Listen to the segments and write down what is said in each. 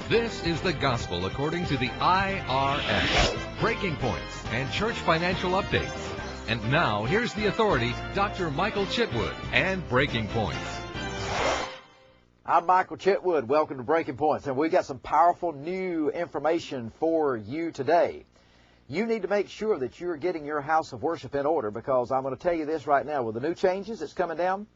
This is the gospel according to the IRS, Breaking Points and Church Financial Updates. And now, here's the authority, Dr. Michael Chitwood and Breaking Points. I'm Michael Chitwood. Welcome to Breaking Points. And we've got some powerful new information for you today. You need to make sure that you're getting your house of worship in order, because I'm going to tell you this right now. With the new changes that's coming down,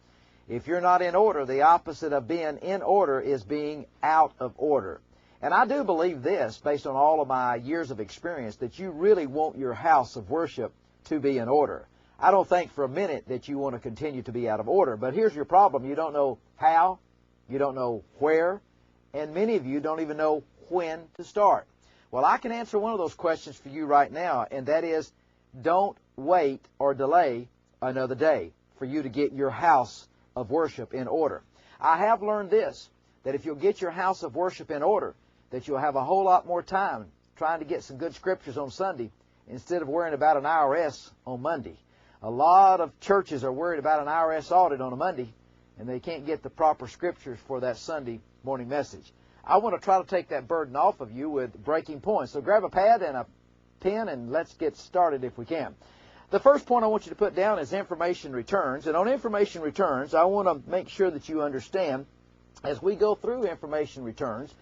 if you're not in order, the opposite of being in order is being out of order. And I do believe this, based on all of my years of experience, that you really want your house of worship to be in order. I don't think for a minute that you want to continue to be out of order. But here's your problem. You don't know how, you don't know where, and many of you don't even know when to start. Well, I can answer one of those questions for you right now, and that is, don't wait or delay another day for you to get your house of worship in order. I have learned this, that if you'll get your house of worship in order, that you'll have a whole lot more time trying to get some good scriptures on Sunday instead of worrying about an IRS on Monday. A lot of churches are worried about an IRS audit on a Monday, and they can't get the proper scriptures for that Sunday morning message. I want to try to take that burden off of you with Breaking Points. So grab a pad and a pen and let's get started if we can. The first point I want you to put down is information returns. And on information returns, I want to make sure that you understand, as we go through information returns,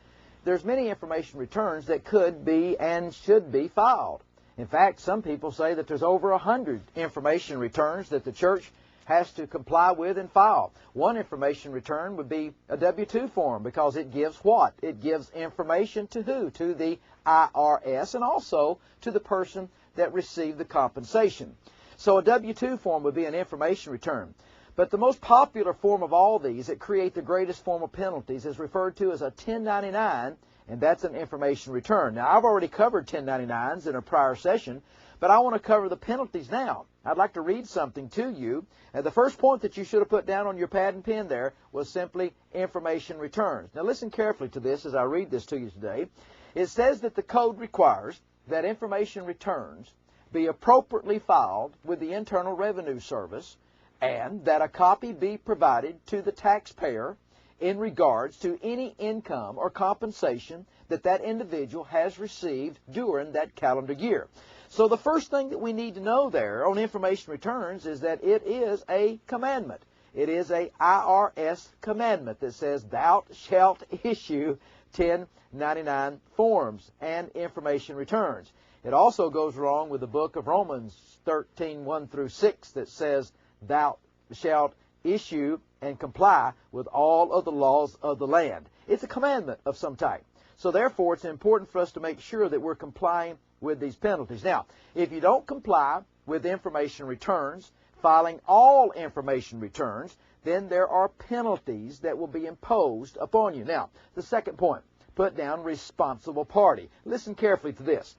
there's many information returns that could be and should be filed. In fact, some people say that there's over 100 information returns that the church has to comply with and file. One information return would be a W-2 form, because it gives what? It gives information to who? To the IRS, and also to the person that received the compensation. So a W-2 form would be an information return. But the most popular form of all these that create the greatest form of penalties is referred to as a 1099, and that's an information return. Now, I've already covered 1099s in a prior session, but I want to cover the penalties now. I'd like to read something to you. And the first point that you should have put down on your pad and pen there was simply information returns. Now, listen carefully to this as I read this to you today. It says that the code requires that information returns be appropriately filed with the Internal Revenue Service, and that a copy be provided to the taxpayer in regards to any income or compensation that that individual has received during that calendar year. So the first thing that we need to know there on information returns is that it is a commandment. It is a IRS commandment that says, thou shalt issue 1099 forms and information returns. It also goes along with the book of Romans 13:1-6 that says, thou shalt issue and comply with all of the laws of the land. It's a commandment of some type. So therefore, it's important for us to make sure that we're complying with these penalties. Now, if you don't comply with information returns, filing all information returns, then there are penalties that will be imposed upon you. Now, the second point, put down responsible party. Listen carefully to this.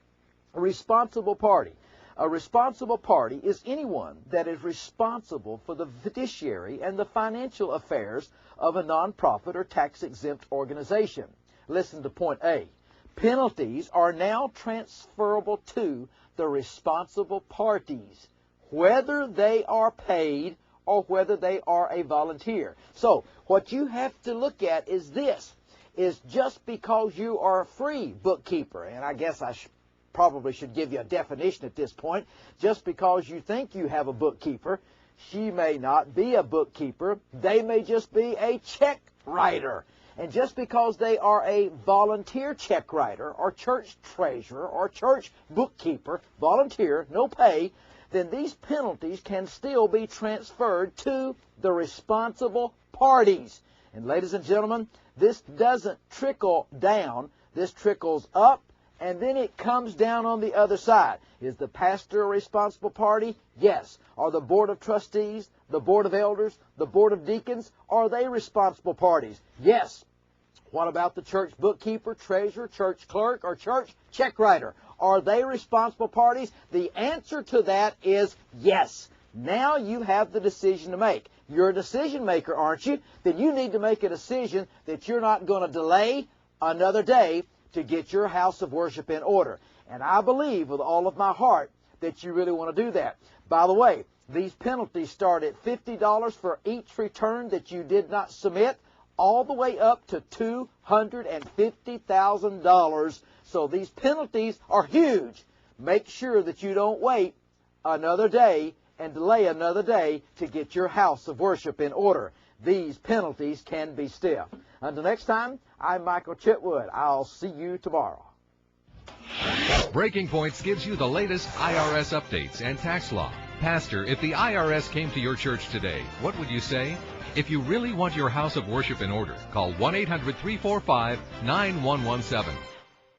A responsible party. A responsible party is anyone that is responsible for the fiduciary and the financial affairs of a nonprofit or tax-exempt organization. Listen to point A. Penalties are now transferable to the responsible parties, whether they are paid or whether they are a volunteer. So what you have to look at is this, is just because you are a free bookkeeper, and I guess I probably should give you a definition at this point. Just because you think you have a bookkeeper, she may not be a bookkeeper. They may just be a check writer. And just because they are a volunteer check writer or church treasurer or church bookkeeper, volunteer, no pay, then these penalties can still be transferred to the responsible parties. And ladies and gentlemen, this doesn't trickle down. This trickles up, and then it comes down on the other side. Is the pastor a responsible party? Yes. Are the board of trustees, the board of elders, the board of deacons, are they responsible parties? Yes. What about the church bookkeeper, treasurer, church clerk, or church check writer? Are they responsible parties? The answer to that is yes. Now you have the decision to make. You're a decision maker, aren't you? Then you need to make a decision that you're not going to delay another day to get your house of worship in order. And I believe with all of my heart that you really want to do that. By the way, these penalties start at $50 for each return that you did not submit all the way up to $250,000. So these penalties are huge. Make sure that you don't wait another day and delay another day to get your house of worship in order. These penalties can be stiff. Until next time, I'm Michael Chitwood. I'll see you tomorrow. Breaking Points gives you the latest IRS updates and tax law. Pastor, if the IRS came to your church today, what would you say? If you really want your house of worship in order, call 1-800-345-9117.